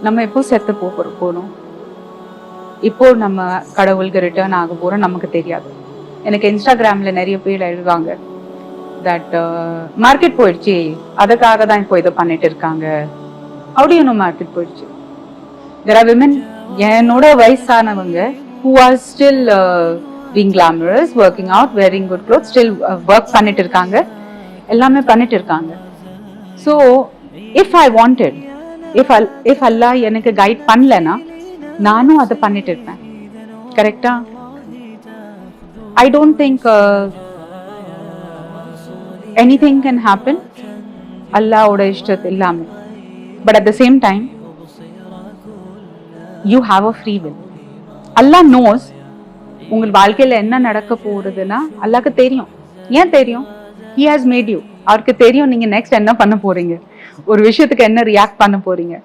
நம்ம எப்போ செத்து போகணும், இப்போ நம்ம கடவுளுக்கு ரிட்டர்ன் ஆக போறோம் நமக்கு தெரியாது. எனக்கு இன்ஸ்டாகிராம்ல நிறைய பேர் எழுதுவாங்க தட் மார்க்கெட் போயிடுச்சு, அதுக்காக தான் இப்போ இதை பண்ணிட்டு இருக்காங்க. அப்படியும் மார்க்கெட் போயிடுச்சு. There are women, என்னோட வயசானவங்க who are still being glamorous, working out, wearing good clothes, still work பண்ணிட்டு இருக்காங்க, எல்லாமே பண்ணிட்டு இருக்காங்க. So if I wanted, if Allah எனக்கு கைட் பண்ணலனா நானும் அதை பண்ணிட்டு இருப்பேன். கரெக்டா? I don't think anything can happen அல்லாஹ்வோட இஷ்டத்து இல்லாம. But at the same time, you have a free will. Allah knows உங்கள் வாழ்க்கையில என்ன நடக்க போறதுன்னா அல்லாஹ்க்கு தெரியும். ஏன் தெரியும்? He has made you. அவருக்கு தெரியும் நீங்க நெக்ஸ்ட் என்ன பண்ண போறீங்க, ஒரு விஷயத்துக்கு என்ன ரியாக்ட் பண்ண போறீங்க.